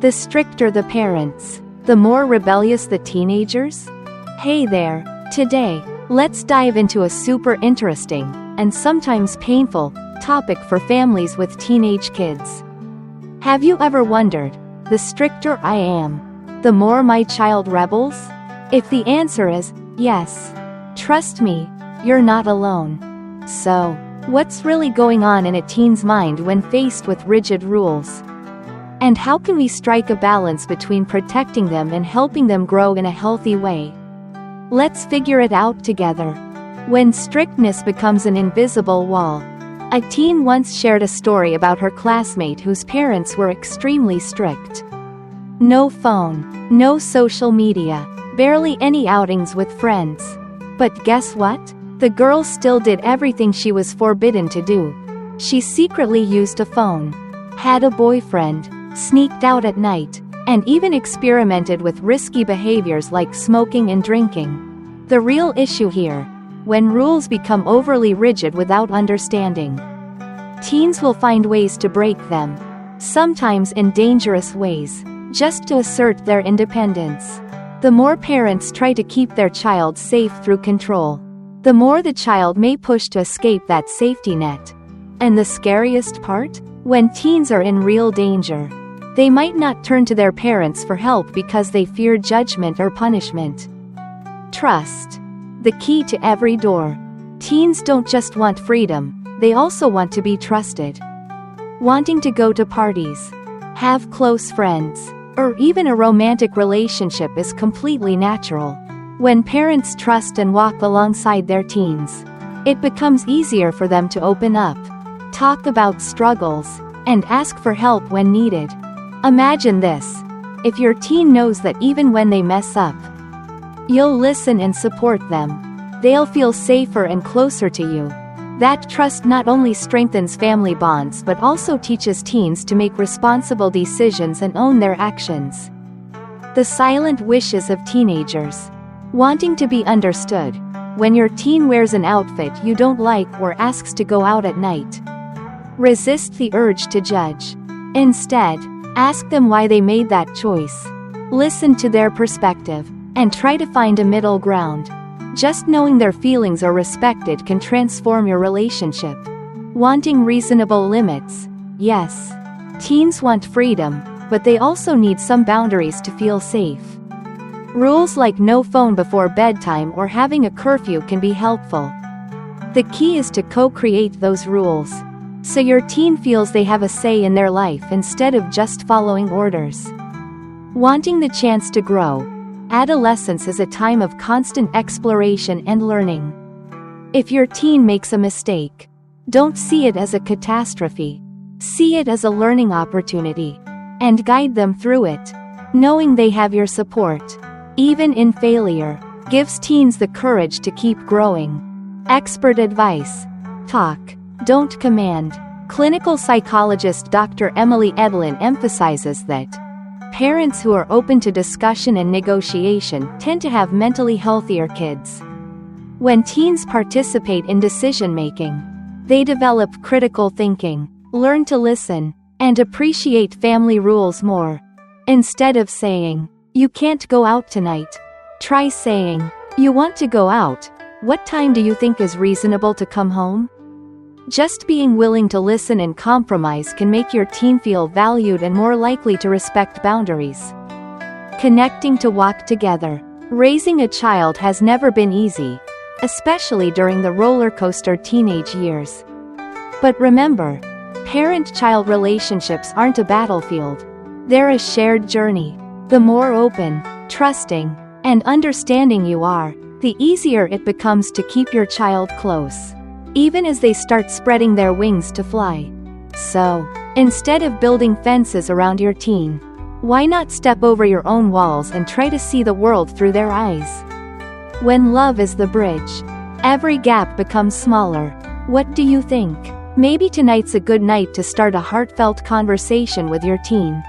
The stricter the parents, the more rebellious the teenagers? Hey there, today, let's dive into a super interesting, and sometimes painful, topic for families with teenage kids. Have you ever wondered, the stricter I am, the more my child rebels? If the answer is yes, trust me, you're not alone. So, what's really going on in a teen's mind when faced with rigid rules? And how can we strike a balance between protecting them and helping them grow in a healthy way? Let's figure it out together. When strictness becomes an invisible wall. A teen once shared a story about her classmate whose parents were extremely strict. No phone, no social media, barely any outings with friends. But guess what? The girl still did everything she was forbidden to do. She secretly used a phone, had a boyfriend, sneaked out at night, and even experimented with risky behaviors like smoking and drinking. The real issue here, when rules become overly rigid without understanding. Teens will find ways to break them, sometimes in dangerous ways, just to assert their independence. The more parents try to keep their child safe through control, the more the child may push to escape that safety net. And the scariest part? When teens are in real danger, they might not turn to their parents for help because they fear judgment or punishment. Trust. The key to every door. Teens don't just want freedom, they also want to be trusted. Wanting to go to parties, have close friends, or even a romantic relationship is completely natural. When parents trust and walk alongside their teens, it becomes easier for them to open up, talk about struggles, and ask for help when needed. Imagine this. If your teen knows that even when they mess up, you'll listen and support them, they'll feel safer and closer to you. That trust not only strengthens family bonds but also teaches teens to make responsible decisions and own their actions. The silent wishes of teenagers. Wanting to be understood. When your teen wears an outfit you don't like or asks to go out at night, resist the urge to judge. Instead, ask them why they made that choice. Listen to their perspective, and try to find a middle ground. Just knowing their feelings are respected can transform your relationship. Wanting reasonable limits. Yes, teens want freedom, but they also need some boundaries to feel safe. Rules like no phone before bedtime or having a curfew can be helpful. The key is to co-create those rules, so your teen feels they have a say in their life instead of just following orders. Wanting the chance to grow. Adolescence is a time of constant exploration and learning. If your teen makes a mistake, don't see it as a catastrophe. See it as a learning opportunity, and guide them through it. Knowing they have your support, even in failure, gives teens the courage to keep growing. Expert advice. Talk, don't command. Clinical psychologist Dr. Emily Edlin emphasizes that parents who are open to discussion and negotiation tend to have mentally healthier kids. When teens participate in decision-making, they develop critical thinking, learn to listen, and appreciate family rules more. Instead of saying, "You can't go out tonight," try saying, "You want to go out? What time do you think is reasonable to come home?" Just being willing to listen and compromise can make your teen feel valued and more likely to respect boundaries. Connecting to walk together. Raising a child has never been easy, especially during the roller coaster teenage years. But remember, parent-child relationships aren't a battlefield. They're a shared journey. The more open, trusting, and understanding you are, the easier it becomes to keep your child close, even as they start spreading their wings to fly. So, instead of building fences around your teen, why not step over your own walls and try to see the world through their eyes? When love is the bridge, every gap becomes smaller. What do you think? Maybe tonight's a good night to start a heartfelt conversation with your teen.